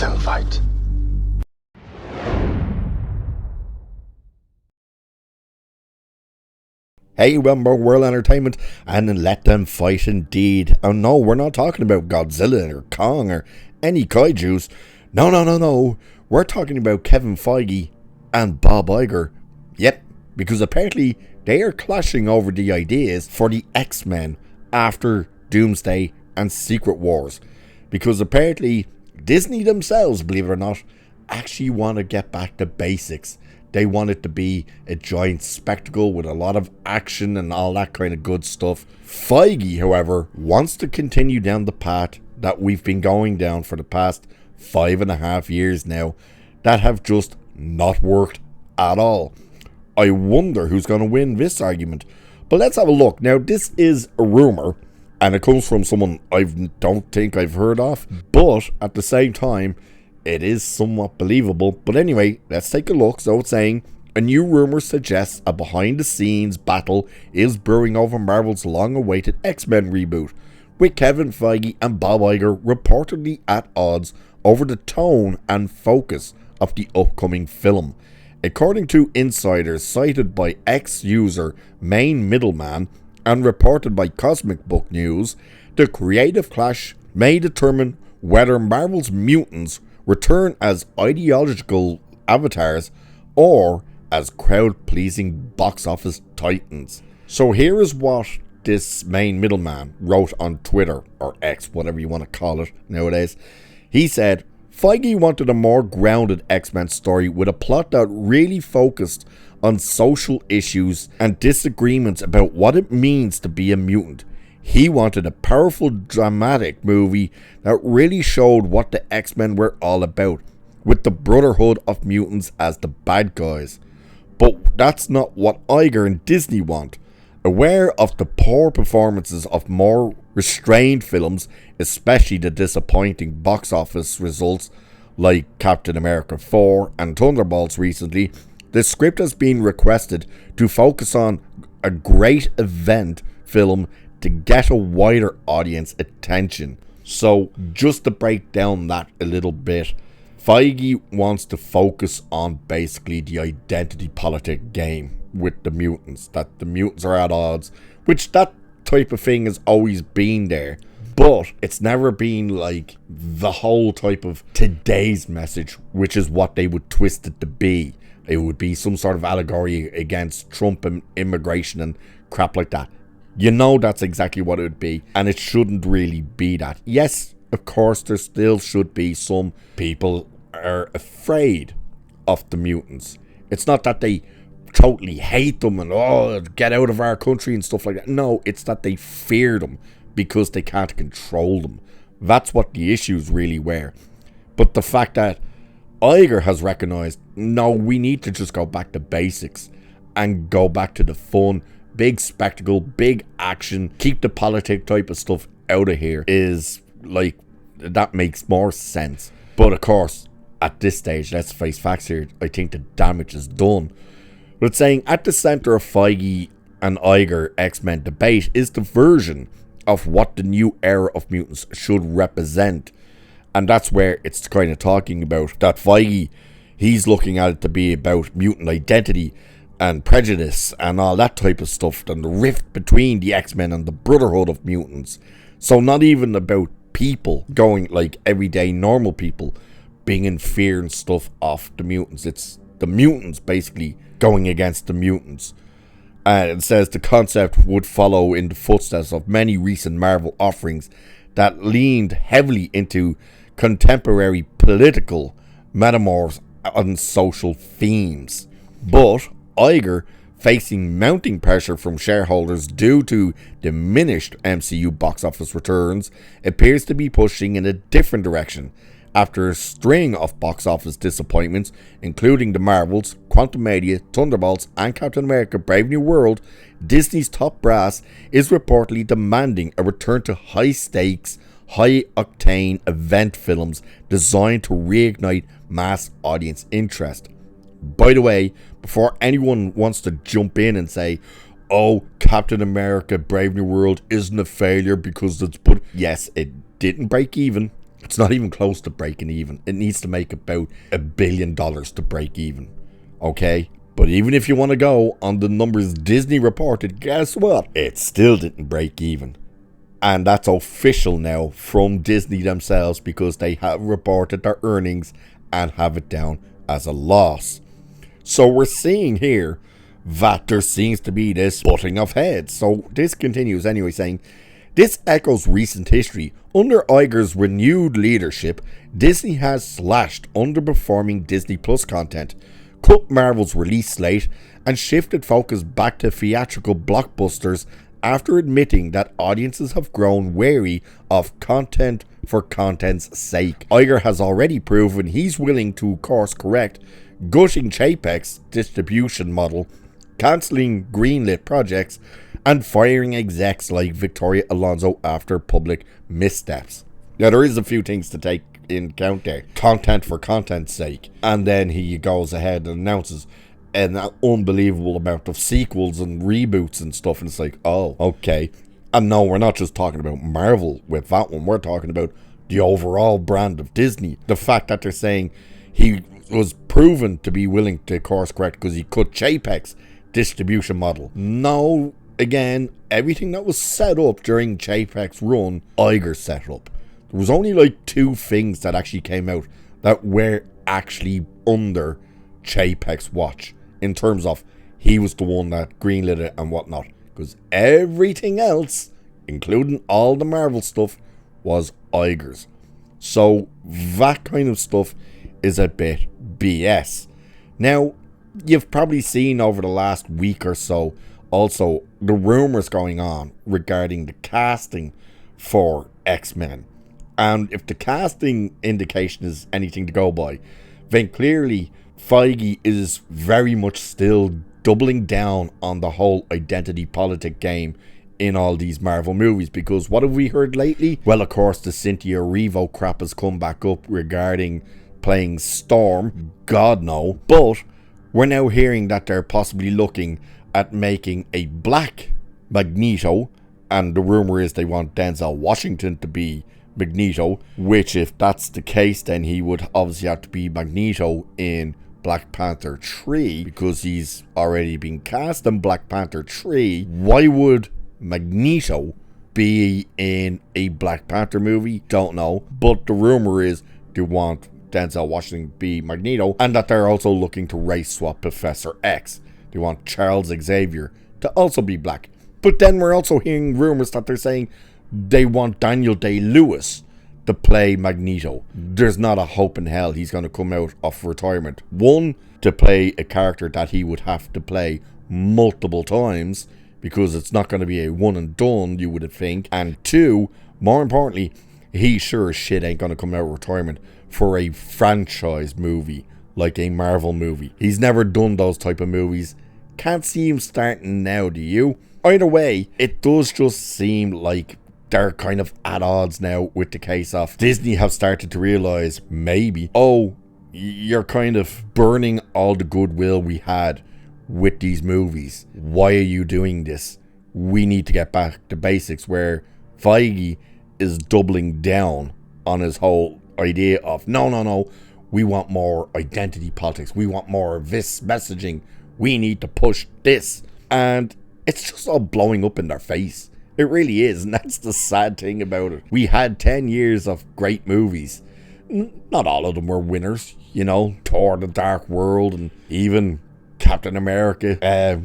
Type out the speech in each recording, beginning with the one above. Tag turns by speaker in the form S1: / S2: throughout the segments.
S1: them fight.
S2: Hey, remember World Entertainment, and let them fight indeed. Oh no, we're not talking about Godzilla or Kong or any kaijus. No. We're talking about Kevin Feige and Bob Iger. Yep, because apparently they are clashing over the ideas for the X-Men after Doomsday and Secret Wars. Because apparently Disney themselves, believe it or not, actually want to get back to basics. They want it to be a giant spectacle with a lot of action and all that kind of good stuff. Feige, however, wants to continue down the path that we've been going down for the past 5.5 years now that have just not worked at all. I wonder who's going to win this argument. But let's have a look. Now, this is a rumor, and it comes from someone I don't think I've heard of. But at the same time, it is somewhat believable. But anyway, let's take a look. So it's saying, a new rumor suggests a behind-the-scenes battle is brewing over Marvel's long-awaited X-Men reboot, with Kevin Feige and Bob Iger reportedly at odds over the tone and focus of the upcoming film. According to insiders cited by ex-user Main Middleman and reported by Cosmic Book News, the creative clash may determine whether Marvel's mutants return as ideological avatars or as crowd-pleasing box office titans. So here is what this Main Middleman wrote on Twitter, or X, whatever you want to call it nowadays. He said, Feige wanted a more grounded X-Men story with a plot that really focused on social issues and disagreements about what it means to be a mutant. He wanted a powerful, dramatic movie that really showed what the X-Men were all about, with the Brotherhood of Mutants as the bad guys. But that's not what Iger and Disney want. Aware of the poor performances of more restrained films, especially the disappointing box office results like Captain America 4 and Thunderbolts recently, the script has been requested to focus on a great event film to get a wider audience attention. So, just to break down that a little bit, Feige wants to focus on basically the identity politic game with the mutants, that the mutants are at odds, which that type of thing has always been there, but it's never been like the whole type of today's message, which is what they would twist it to be. It would be some sort of allegory against Trump and immigration and crap like that. You know that's exactly what it would be, and it shouldn't really be that. Yes, of course, there still should be some people are afraid of the mutants. It's not that they totally hate them and get out of our country and stuff like that. No, it's that they fear them because they can't control them. That's what the issues really were. But the fact that Iger has recognized, no, we need to just go back to basics and go back to the fun, big spectacle, big action, keep the politic type of stuff out of here, is like, that makes more sense. But of course, at this stage, let's face facts here, I think the damage is done. But it's saying at the center of Feige and Iger X-Men debate is the version of what the new era of mutants should represent. And that's where it's kind of talking about that Feige, he's looking at it to be about mutant identity and prejudice and all that type of stuff, and the rift between the X-Men and the Brotherhood of Mutants. So not even about people going like everyday normal people being in fear and stuff of the mutants. It's the mutants basically going against the mutants. And it says the concept would follow in the footsteps of many recent Marvel offerings that leaned heavily into contemporary political metamorphs and social themes. But Iger, facing mounting pressure from shareholders due to diminished MCU box office returns, appears to be pushing in a different direction. After a string of box office disappointments, including the Marvels, Quantumania, Thunderbolts, and Captain America Brave New World, Disney's top brass is reportedly demanding a return to high-stakes, high-octane event films designed to reignite mass audience interest. By the way, before anyone wants to jump in and say, oh, Captain America Brave New World isn't a failure because it's... But yes, it didn't break even. It's not even close to breaking even. It needs to make about $1 billion to break even. Okay? But even if you want to go on the numbers Disney reported, guess what? It still didn't break even. And that's official now from Disney themselves, because they have reported their earnings and have it down as a loss. So we're seeing here that there seems to be this butting of heads. So this continues anyway, saying, this echoes recent history. Under Iger's renewed leadership, Disney has slashed underperforming Disney Plus content, cut Marvel's release slate, and shifted focus back to theatrical blockbusters after admitting that audiences have grown wary of content for content's sake. Iger has already proven he's willing to course correct, gutting Chapek's distribution model, cancelling greenlit projects, and firing execs like Victoria Alonso after public missteps. Now, there is a few things to take in account there. Content for content's sake. And then he goes ahead and announces an unbelievable amount of sequels and reboots and stuff. And it's like, oh, okay. And no, we're not just talking about Marvel with that one. We're talking about the overall brand of Disney. The fact that they're saying he was proven to be willing to course correct because he cut Chapek's distribution model. No, again, everything that was set up during Chapek's run, Iger set up. There was only like 2 things that actually came out that were actually under Chapek's watch, in terms of he was the one that greenlit it and whatnot. Because everything else, including all the Marvel stuff, was Iger's. So that kind of stuff is a bit BS. Now, you've probably seen over the last week or so also the rumors going on regarding the casting for X-Men. And if the casting indication is anything to go by, then clearly Feige is very much still doubling down on the whole identity politic game in all these Marvel movies. Because what have we heard lately? Well, of course, the Cynthia Erivo crap has come back up regarding playing Storm. God no. But we're now hearing that they're possibly looking at making a black Magneto. And the rumor is they want Denzel Washington to be Magneto, which if that's the case, then he would obviously have to be Magneto in Black Panther 3, because he's already been cast in Black Panther 3. Why would Magneto be in a Black Panther movie? Don't know. But the rumor is they want Denzel Washington to be Magneto, and that they're also looking to race swap Professor X. They want Charles Xavier to also be black. But then we're also hearing rumors that they're saying they want Daniel Day-Lewis to play Magneto. There's not a hope in hell he's going to come out of retirement. One, to play a character that he would have to play multiple times, because it's not going to be a one and done, you would think. And 2, more importantly, he sure as shit ain't going to come out of retirement for a franchise movie like a Marvel movie. He's never done those type of movies. Can't see him starting now, do you? Either way, it does just seem like they're kind of at odds now with the case of Disney have started to realise maybe, oh, you're kind of burning all the goodwill we had with these movies. Why are you doing this? We need to get back to basics, where Feige is doubling down on his whole idea of no, we want more identity politics, we want more of this messaging, we need to push this, and it's just all blowing up in their face. It really is, and that's the sad thing about it. We had 10 years of great movies. Not all of them were winners, you know, Thor: The Dark World, and even Captain America.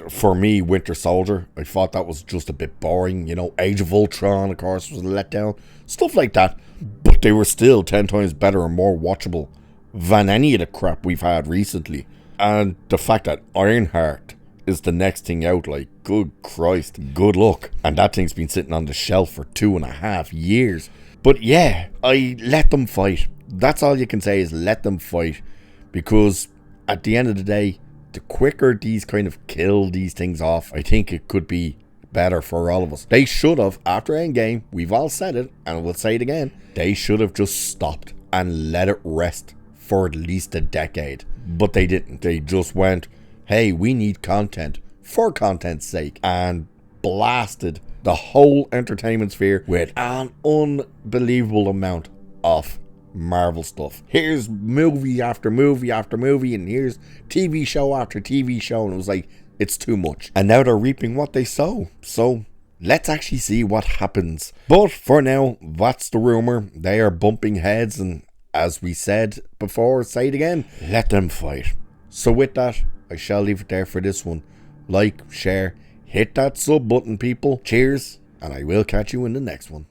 S2: For me, Winter Soldier, I thought that was just a bit boring. You know, Age of Ultron, of course, was a letdown. Stuff like that. But they were still 10 times better and more watchable than any of the crap we've had recently. And the fact that Ironheart is the next thing out, like, good Christ, good luck. And that thing's been sitting on the shelf for 2.5 years. But yeah, I let them fight. That's all you can say, is let them fight. Because at the end of the day, the quicker these kind of kill these things off, I think it could be better for all of us. They should have, after Endgame, we've all said it, and we'll say it again, they should have just stopped and let it rest for at least a decade. But they didn't. They just went, hey, we need content for content's sake, and blasted the whole entertainment sphere with an unbelievable amount Marvel stuff. Here's movie after movie after movie, and here's TV show after TV show, and it was like, it's too much. And now they're reaping what they sow. So let's actually see what happens. But for now, that's the rumor. They are bumping heads, and as we said before, say it again, let them fight. So with that, I shall leave it there for this one. Like, share, hit that sub button, people. Cheers, and I will catch you in the next one.